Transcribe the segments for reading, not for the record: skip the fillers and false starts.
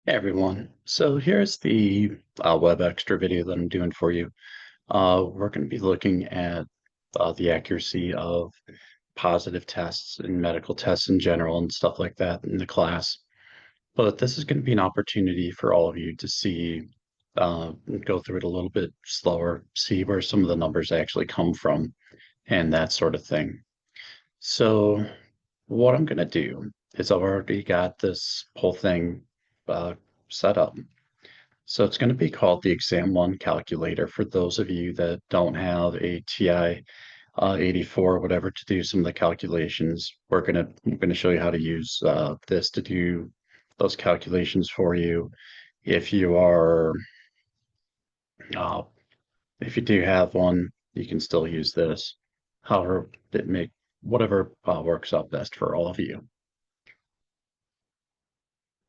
Hey everyone. So here's the web extra video that I'm doing for you. We're going to be looking at the accuracy of positive tests and medical tests in general and stuff like that in the class. But this is going to be an opportunity for all of you to see, go through it a little bit slower, see where some of the numbers actually come from and that sort of thing. So what I'm going to do is I've already got this whole thing uh, set up. So it's going to be called the Exam 1 calculator for those of you that don't have a TI 84 or whatever to do some of the calculations. I'm going to show you how to use this to do those calculations for you. If you are uh, if you do have one, you can still use this. However, it make whatever works out best for all of you.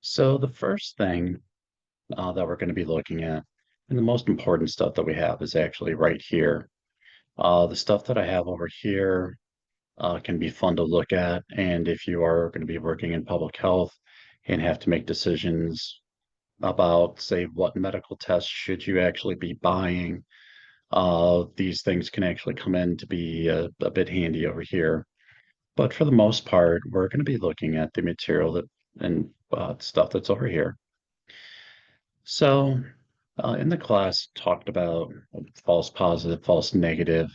So the first thing that we're going to be looking at, and the most important stuff that we have is actually right here. The stuff that I have over here can be fun to look at. And if you are going to be working in public health and have to make decisions about, say, what medical tests should you actually be buying, these things can actually come in to be a bit handy over here. But for the most part, we're going to be looking at the material that and stuff that's over here. So in the class, talked about false positive, false negative,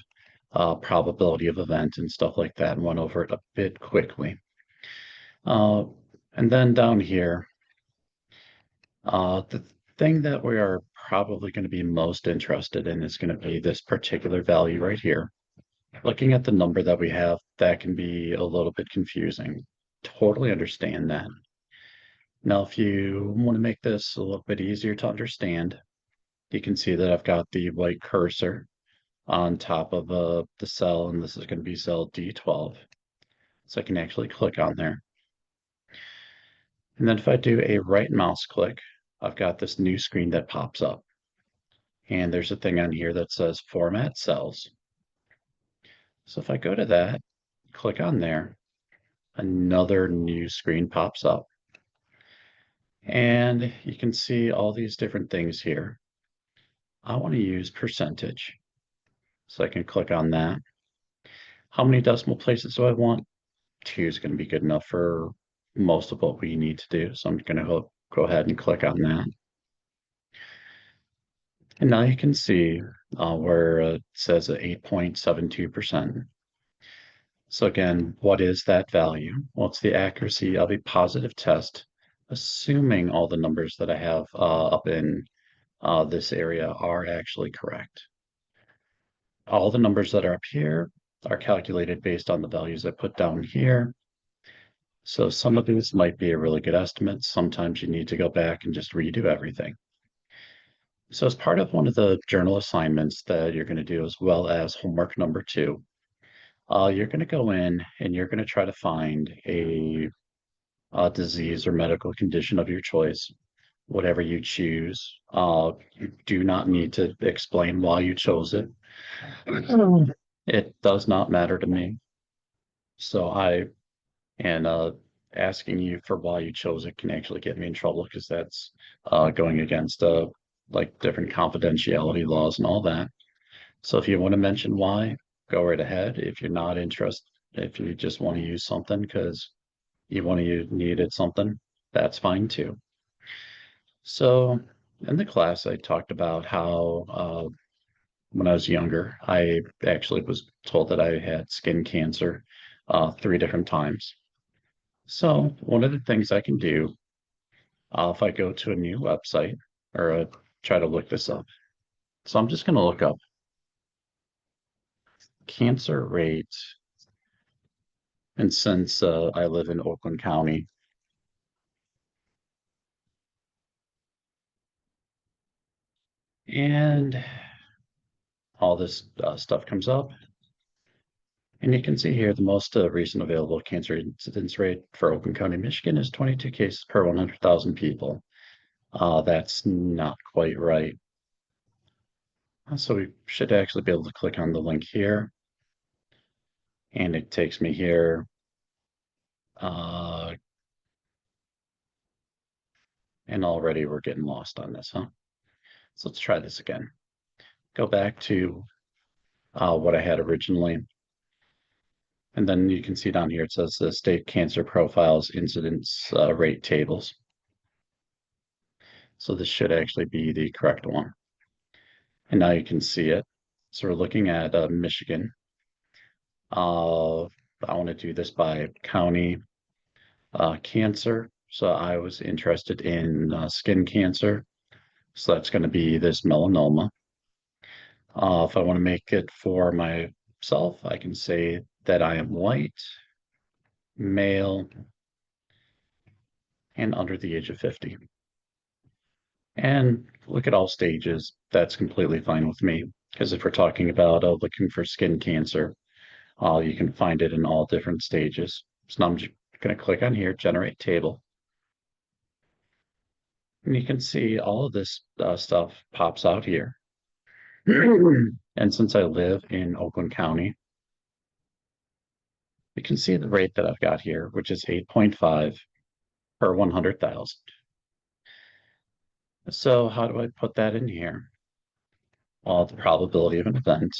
probability of event and stuff like that, and went over it a bit quickly. Uh, and then down here, the thing that we are probably going to be most interested in is going to be this particular value right here. Looking at the number that we have, that can be a little bit confusing. Totally understand that. Now, if you want to make this a little bit easier to understand, you can see that I've got the white cursor on top of the cell, and this is going to be cell D12. So I can actually click on there. And then if I do a right mouse click, I've got this new screen that pops up. And there's a thing on here that says Format Cells. So if I go to that, click on there, another new screen pops up. And you can see all these different things here. I want to use percentage. So I can click on that. How many decimal places do I want? 2 is going to be good enough for most of what we need to do. So I'm going to go ahead and click on that. And now you can see where it says 8.72%. So again, what is that value? Well, it's the accuracy of a positive test, assuming all the numbers that I have up in this area are actually correct. All the numbers that are up here are calculated based on the values I put down here. So some of these might be a really good estimate. Sometimes you need to go back and just redo everything. So as part of one of the journal assignments that you're going to do, as well as homework number 2, you're going to go in and you're going to try to find a disease or medical condition of your choice, whatever you choose. You do not need to explain why you chose it. It does not matter to me. So and asking you for why you chose it can actually get me in trouble because that's going against like different confidentiality laws and all that. So if you want to mention why, go right ahead. If you're not interested, if you just want to use something because you want to needed something, that's fine too. So in the class, I talked about how when I was younger, I actually was told that I had skin cancer 3 different times. So one of the things I can do if I go to a new website or try to look this up. So I'm just going to look up cancer rate. And since I live in Oakland County, and all this stuff comes up, and you can see here the most recent available cancer incidence rate for Oakland County, Michigan is 22 cases per 100,000 people. That's not quite right. So we should actually be able to click on the link here, and it takes me here. Uh, And already we're getting lost on this, huh? So let's try this again. Go back to what I had originally. And then you can see down here, it says the state cancer profiles incidence rate tables. So this should actually be the correct one. And now you can see it. So we're looking at Michigan. I want to do this by county cancer. So I was interested in skin cancer. So that's going to be this melanoma. If I want to make it for myself, I can say that I am white, male, and under the age of 50. And look at all stages. That's completely fine with me. Because if we're talking about looking for skin cancer, you can find it in all different stages. So now I'm just going to click on here, generate table. And you can see all of this stuff pops out here. And since I live in Oakland County, you can see the rate that I've got here, which is 8.5 per 100,000. So how do I put that in here? Well, the probability of an event,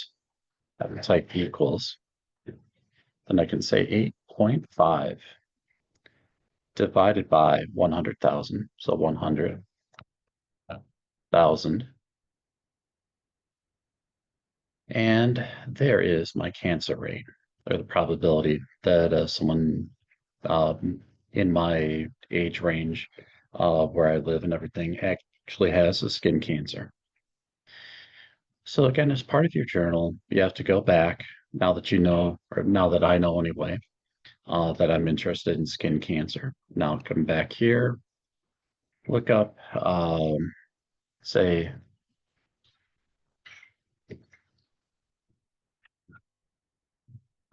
I would type equals, then I can say 8.5 divided by 100,000. So 100,000. And there is my cancer rate, or the probability that someone in my age range where I live and everything actually has a skin cancer. So again, as part of your journal, you have to go back now that you know, or now that I know anyway, that I'm interested in skin cancer. Now come back here, look up, say,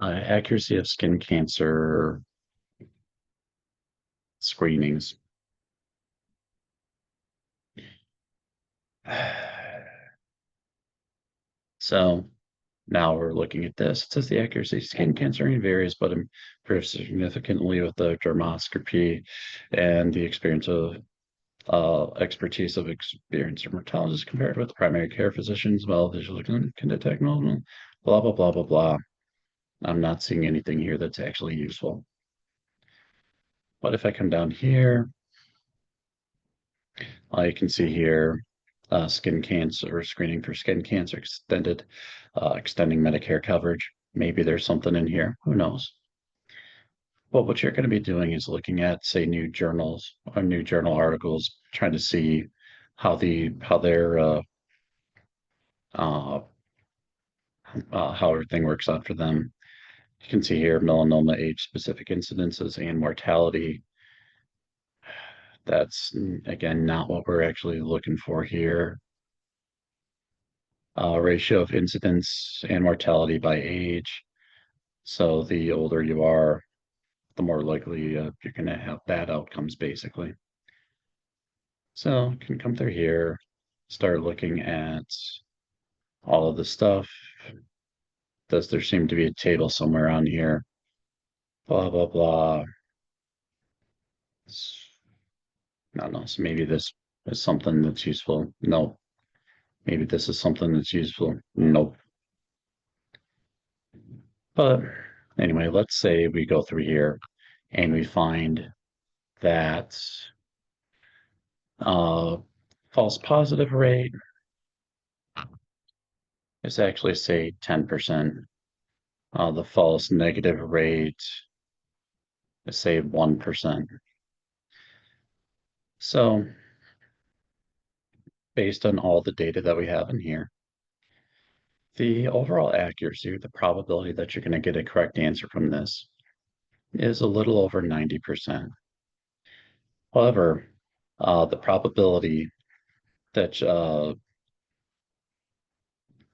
accuracy of skin cancer screenings. So now we're looking at this. It says the accuracy of skin cancer varies, but improves significantly with the dermoscopy and the experience of expertise of experienced dermatologists compared with primary care physicians. Well, visual can detect normal, blah, blah, blah, blah, blah. I'm not seeing anything here that's actually useful. But if I come down here, you can see here skin cancer or screening for skin cancer extending Medicare coverage. Maybe there's something in here. Who knows? But what you're going to be doing is looking at, say, new journals or new journal articles, trying to see how their uh, how everything works out for them. You can see here melanoma age-specific incidences and mortality. That's, again, not what we're actually looking for here. Ratio of incidence and mortality by age. So the older you are, the more likely you're going to have bad outcomes, basically. So you can come through here, start looking at all of the stuff. Does there seem to be a table somewhere on here? Blah, blah, blah. I don't know. So maybe this is something that's useful. No. Maybe this is something that's useful. Nope. But anyway, let's say we go through here and we find that false positive rate is actually, say, 10%. The false negative rate is, say, 1%. So based on all the data that we have in here, the overall accuracy, the probability that you're going to get a correct answer from this is a little over 90%. However, the probability that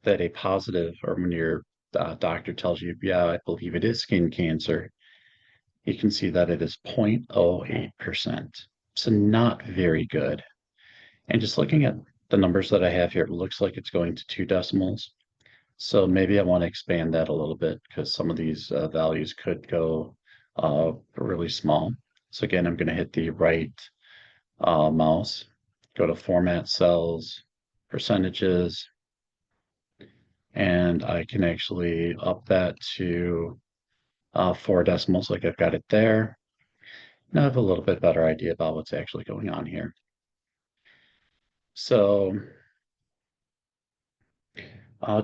that a positive, or when your doctor tells you, yeah, I believe it is skin cancer, you can see that it is 0.08%. So not very good. And just looking at the numbers that I have here, it looks like it's going to 2 decimals. So maybe I want to expand that a little bit because some of these values could go really small. So again, I'm going to hit the right mouse, go to Format Cells, Percentages, and I can actually up that to 4 decimals like I've got it there. Now I have a little bit better idea about what's actually going on here. So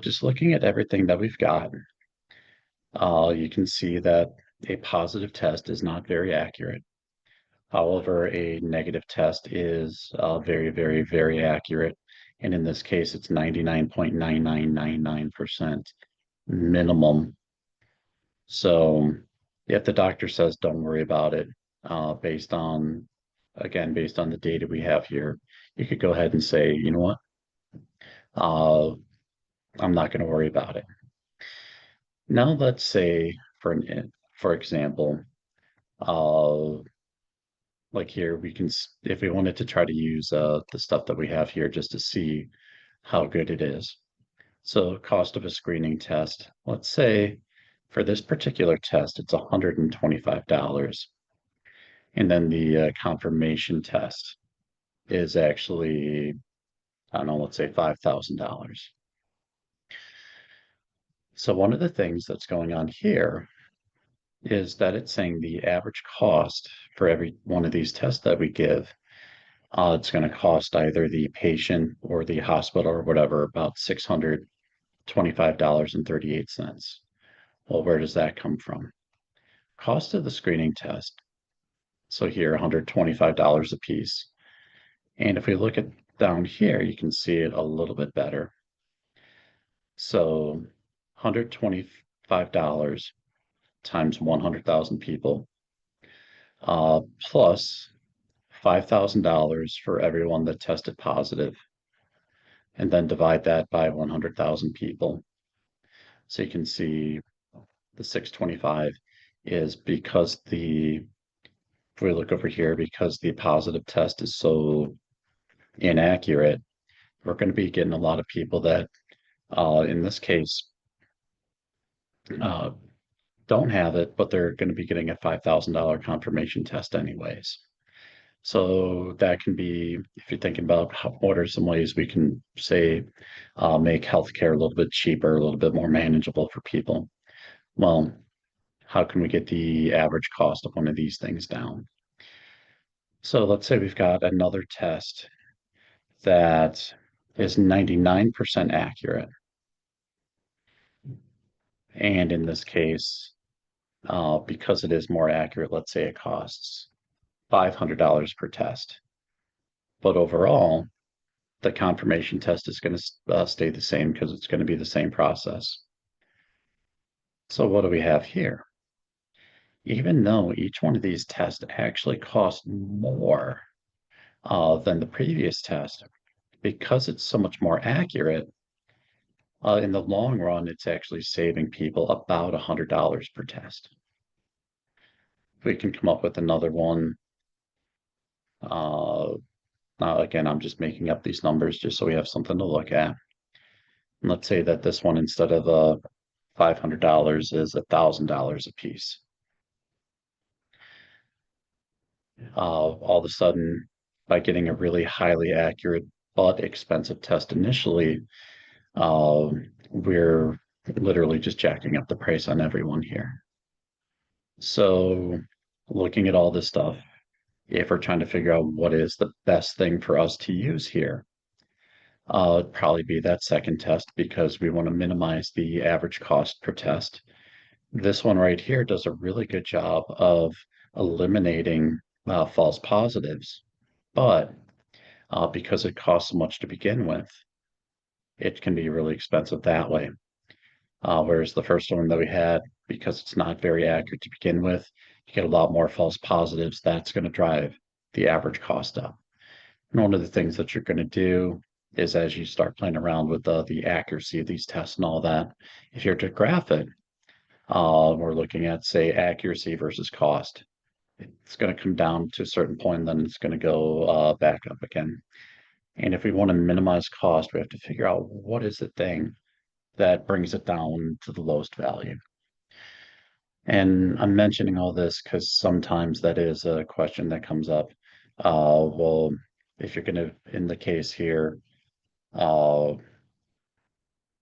just looking at everything that we've got, you can see that a positive test is not very accurate. However, a negative test is very, very, very accurate. And in this case, it's 99.9999% minimum. So if the doctor says don't worry about it, based on, again, based on the data we have here, you could go ahead and say, you know what, uh, I'm not going to worry about it. Now, let's say, for example, uh, like here, we can, if we wanted to try to use the stuff that we have here just to see how good it is. So cost of a screening test, let's say for this particular test, it's $125. And then the confirmation test is actually, I don't know, let's say $5,000. So one of the things that's going on here is that it's saying the average cost for every one of these tests that we give, it's going to cost either the patient or the hospital or whatever about $625.38. Well, where does that come from? Cost of the screening test. So here, $125 a piece. And if we look at down here, you can see it a little bit better. So $125 times 100,000 people, plus $5,000 for everyone that tested positive, and then divide that by 100,000 people. So you can see the 625 is because if we look over here, because the positive test is so inaccurate, we're going to be getting a lot of people that, in this case, uh, don't have it, but they're going to be getting a $5,000 confirmation test anyways. So that can be, if you're thinking about what are some ways we can say make healthcare a little bit cheaper, a little bit more manageable for people. Well, how can we get the average cost of one of these things down? So let's say we've got another test that is 99% accurate. And in this case, because it is more accurate, let's say it costs $500 per test. But overall, the confirmation test is going to stay the same because it's going to be the same process. So what do we have here? Even though each one of these tests actually costs more than the previous test, because it's so much more accurate, in the long run, it's actually saving people about $100 per test. We can come up with another one. Now, again, I'm just making up these numbers just so we have something to look at. And let's say that this one, instead of $500, is $1,000 a piece. All of a sudden, by getting a really highly accurate but expensive test initially, we're literally just jacking up the price on everyone here. So, looking at all this stuff, if we're trying to figure out what is the best thing for us to use here, it'd probably be that second test because we want to minimize the average cost per test. This one right here does a really good job of eliminating false positives, but because it costs so much to begin with, it can be really expensive that way. Whereas the first one that we had, because it's not very accurate to begin with, you get a lot more false positives. That's going to drive the average cost up. And one of the things that you're going to do is as you start playing around with the accuracy of these tests and all that, if you're to graph it, we're looking at, say, accuracy versus cost. It's going to come down to a certain point, then it's going to go back up again. And if we want to minimize cost, we have to figure out what is the thing that brings it down to the lowest value. And I'm mentioning all this because sometimes that is a question that comes up. Well, if you're gonna, in the case here, uh,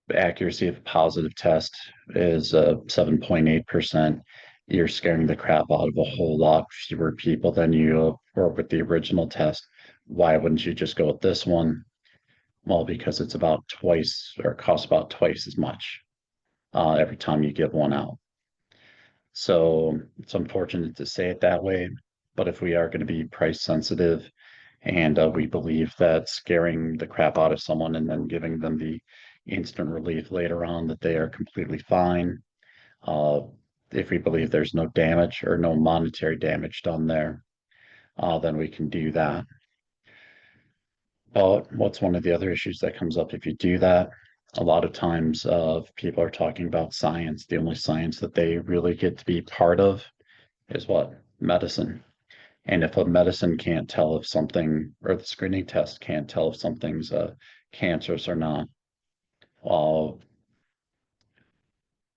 the accuracy of a positive test is 7.8%. You're scaring the crap out of a whole lot fewer people than you were with the original test. Why wouldn't you just go with this one? Well, because it's about twice or costs about twice as much every time you give one out. So it's unfortunate to say it that way, but if we are going to be price sensitive and we believe that scaring the crap out of someone and then giving them the instant relief later on that they are completely fine, uh, if we believe there's no damage or no monetary damage done there, then we can do that. But what's one of the other issues that comes up if you do that? A lot of times, if people are talking about science, the only science that they really get to be part of is what? Medicine. And if a medicine can't tell if something, or the screening test can't tell if something's cancerous or not, uh,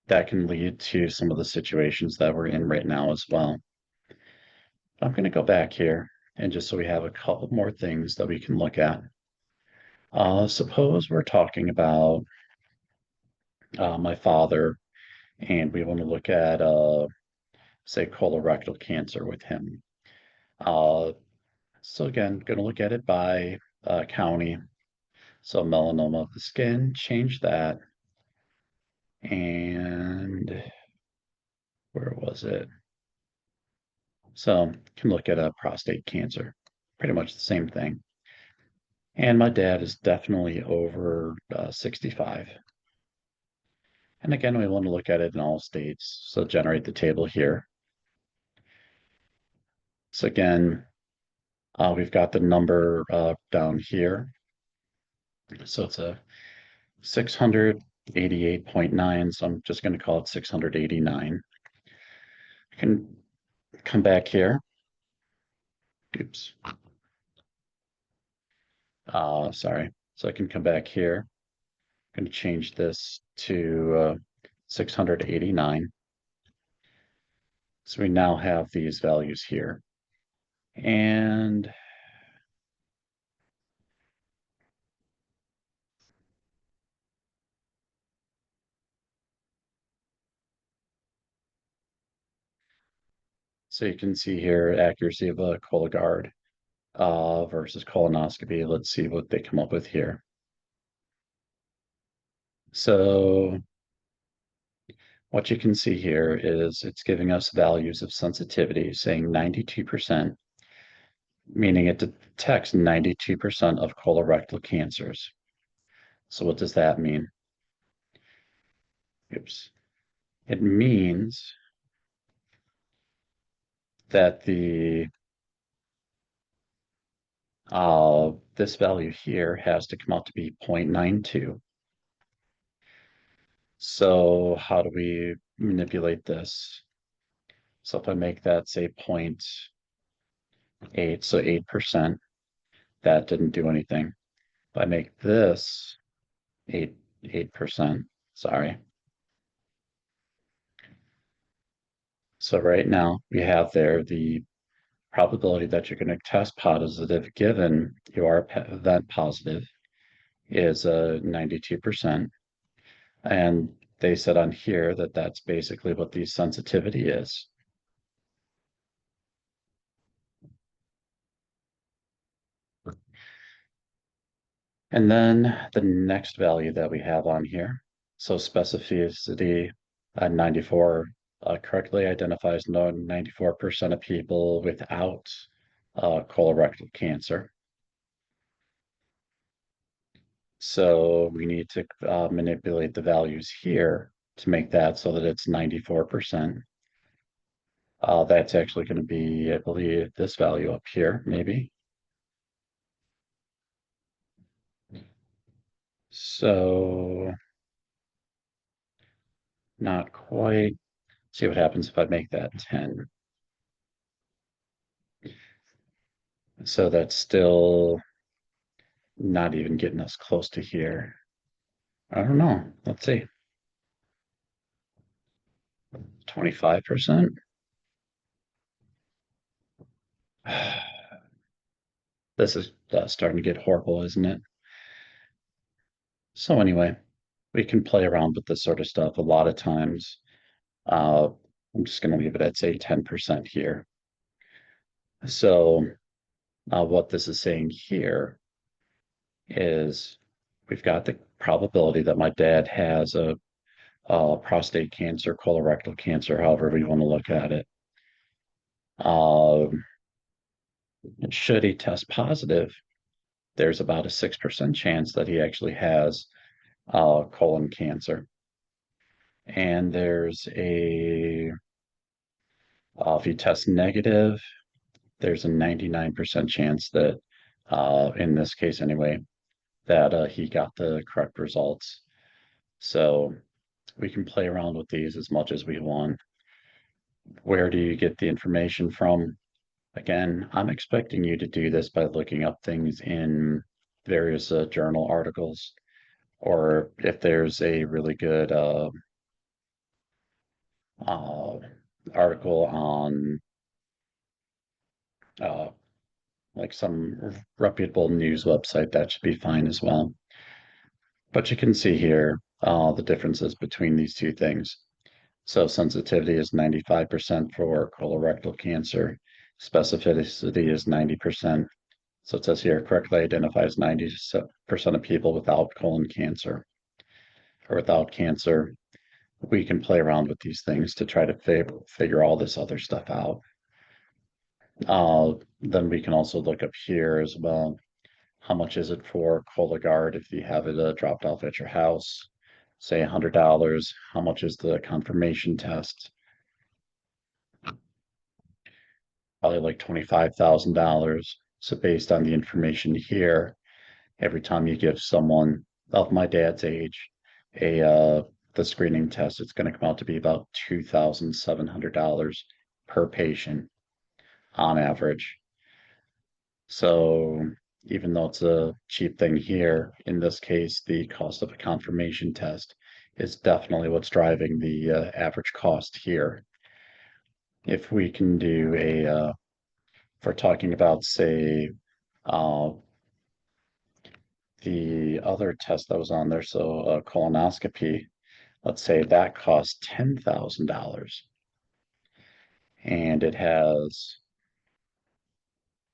that can lead to some of the situations that we're in right now as well. I'm going to go back here and just so we have a couple more things that we can look at. Suppose we're talking about my father and we want to look at, say, colorectal cancer with him. Uh, so again, going to look at it by county. So melanoma of the skin, change that. And where was it? So can look at a prostate cancer, pretty much the same thing. And my dad is definitely over 65. And again, we want to look at it in all states. So generate the table here. So again, we've got the number down here. So it's a 688.9. So I'm just going to call it 689. I can come back here. Oops. Sorry. So I can come back here. I'm going to change this to 689. So we now have these values here. And so you can see here accuracy of a Cologuard versus colonoscopy. Let's see what they come up with here. So what you can see here is it's giving us values of sensitivity saying 92%, meaning it detects 92% of colorectal cancers. So what does that mean? Oops. It means that this value here has to come out to be 0.92. So how do we manipulate this? So if I make that say 0.8, so 8%, that didn't do anything. If I make this 8%, sorry. So right now we have there the probability that you're going to test positive given you are that positive is 92%. And they said on here that that's basically what the sensitivity is. And then the next value that we have on here, so specificity 94 correctly identifies 94% of people without colorectal cancer. So we need to manipulate the values here to make that so that it's 94%. That's actually going to be, I believe, this value up here, maybe. So not quite. See what happens if I make that 10. So that's still not even getting us close to here. I don't know. Let's see. 25%. This is starting to get horrible, isn't it? So anyway, we can play around with this sort of stuff a lot of times. Uh, I'm just going to leave it at say 10% here. So what this is saying here is we've got the probability that my dad has a prostate cancer, colorectal cancer, however we want to look at it. Um, should he test positive, there's about a 6% chance that he actually has colon cancer. And there's if he tests negative, there's a 99% chance that, in this case anyway, that he got the correct results. So we can play around with these as much as we want. Where do you get the information from? Again, I'm expecting you to do this by looking up things in various journal articles, or if there's a really good uh, article on uh, like some reputable news website, that should be fine as well. But you can see here the differences between these two things. So sensitivity is 95% for colorectal cancer. Specificity is 90%. So it says here correctly identifies 90% of people without colon cancer or without cancer. We can play around with these things to try to figure all this other stuff out. Then we can also look up here as well. How much is it for Cologuard if you have it dropped off at your house? Say $100. How much is the confirmation test? Probably like $25,000. So based on the information here, every time you give someone of my dad's age a the screening test, it's going to come out to be about $2,700 per patient on average. So even though it's a cheap thing here, in this case, the cost of a confirmation test is definitely what's driving the average cost here. If we can do if we're talking about, say, uh, the other test that was on there, so colonoscopy, let's say that costs $10,000 and it has,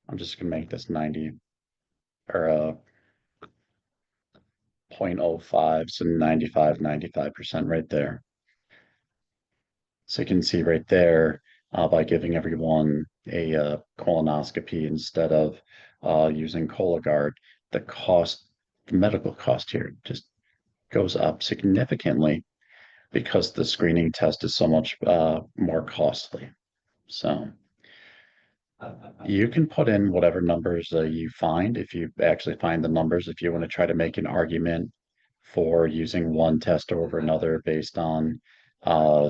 I'm just going to make this 90 or 0.05, so 95% right there. So you can see right there by giving everyone a colonoscopy instead of using Cologuard, the cost, the medical cost here just goes up significantly because the screening test is so much more costly. So you can put in whatever numbers you find. If you actually find the numbers, if you want to try to make an argument for using one test over another based on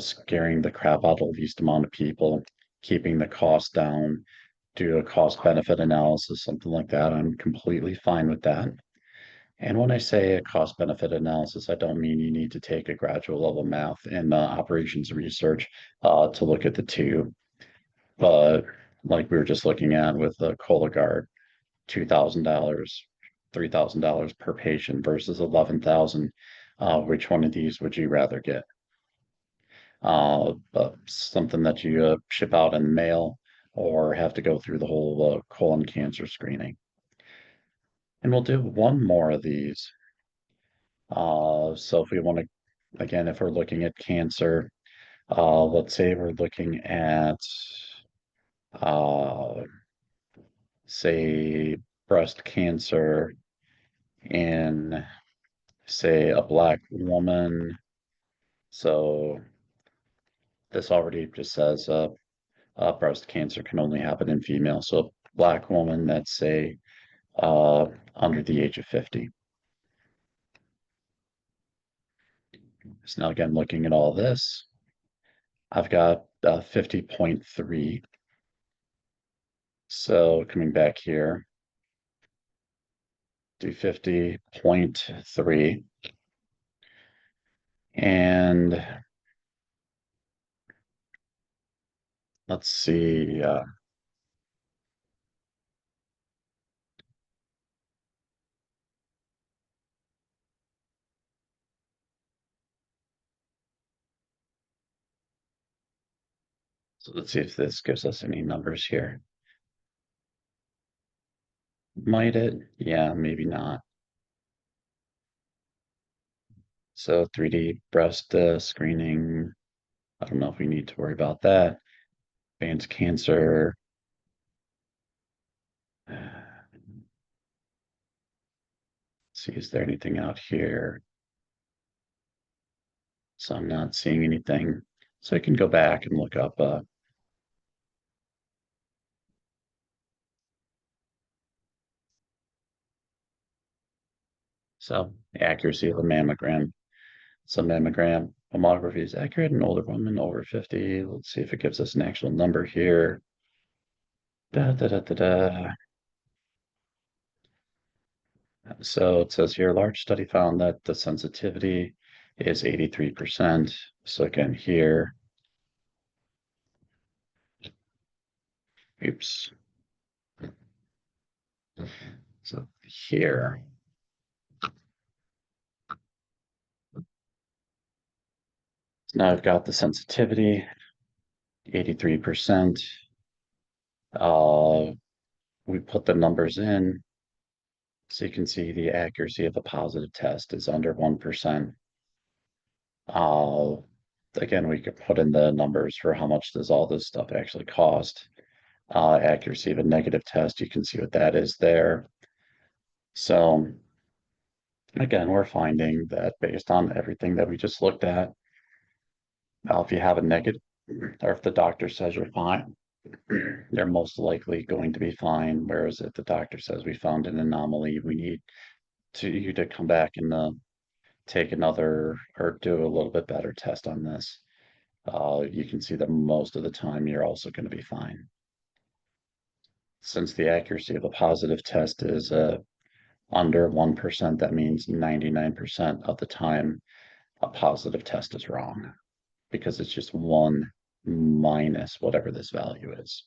scaring the crap out of the least amount of people, keeping the cost down, do a cost benefit analysis, something like that, I'm completely fine with that. And when I say a cost benefit analysis, I don't mean you need to take a graduate level math and operations research to look at the two. But like we were just looking at with the Cologuard, $2,000, $3,000 per patient versus 11,000. Which one of these would you rather get? Something that you ship out in the mail or have to go through the whole colon cancer screening. And we'll do one more of these. So if we want to, again, if we're looking at cancer, let's say we're looking at, uh, say, breast cancer in, say, a Black woman. So this already just says breast cancer can only happen in females. So Black woman that's, say, under the age of 50. So now again, looking at all this, I've got 50.3. So coming back here, do 50.3. And let's see, So let's see if this gives us any numbers here. Might it? Yeah, maybe not. So 3D breast screening, I don't know if we need to worry about that. Advanced cancer. See, is there anything out here? So I'm not seeing anything. So I can go back and look up. So accuracy of a mammogram. So mammography is accurate in older women over 50. Let's see if it gives us an actual number here. Da, da, da, da, da. So it says here, a large study found that the sensitivity is 83%. So again, here, oops. So here, now I've got the sensitivity, 83%. Uh, we put the numbers in, so you can see the accuracy of a positive test is under 1%. Uh, again, we could put in the numbers for how much does all this stuff actually cost. Accuracy of a negative test, you can see what that is there. So again, we're finding that based on everything that we just looked at, if you have a negative, or if the doctor says you're fine, they're most likely going to be fine. Whereas if the doctor says we found an anomaly, we need you to come back and take another or do a little bit better test on this. You can see that most of the time you're also going to be fine. Since the accuracy of a positive test is under 1%, that means 99% of the time a positive test is wrong because it's just one minus whatever this value is.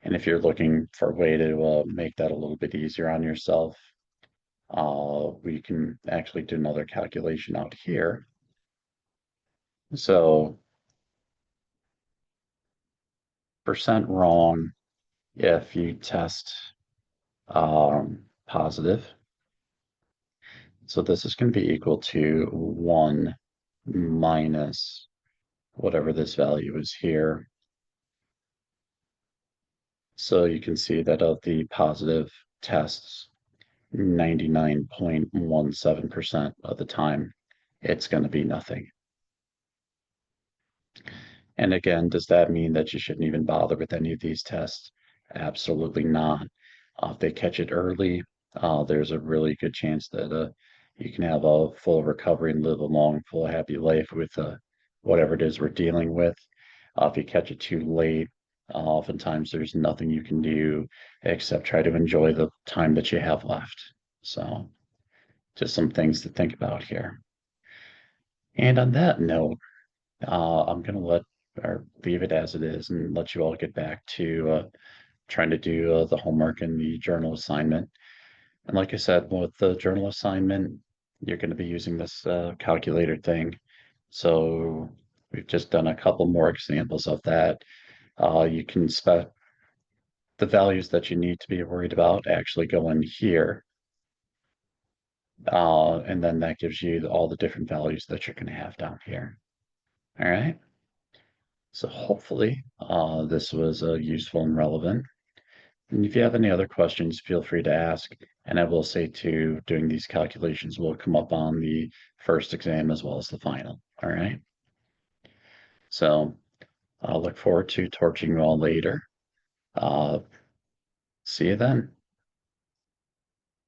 And if you're looking for a way to make that a little bit easier on yourself, we can actually do another calculation out here. So percent wrong if you test positive. So this is going to be equal to 1 minus whatever this value is here. So you can see that of the positive tests, 99.17% of the time, it's going to be nothing. And again, does that mean that you shouldn't even bother with any of these tests? Absolutely not. If they catch it early, there's a really good chance that you can have a full recovery and live a long, full, happy life with whatever it is we're dealing with. If you catch it too late, oftentimes there's nothing you can do except try to enjoy the time that you have left. So, just some things to think about here. And on that note, I'm going to let or leave it as it is and let you all get back to trying to do the homework and the journal assignment. And like I said, with the journal assignment, you're going to be using this calculator thing. So we've just done a couple more examples of that. You can spec the values that you need to be worried about actually go in here. And then that gives you all the different values that you're going to have down here. All right. So hopefully this was useful and relevant. And if you have any other questions, feel free to ask. And I will say too, doing these calculations will come up on the first exam as well as the final. All right. So I'll look forward to torching you all later. Uh, see you then.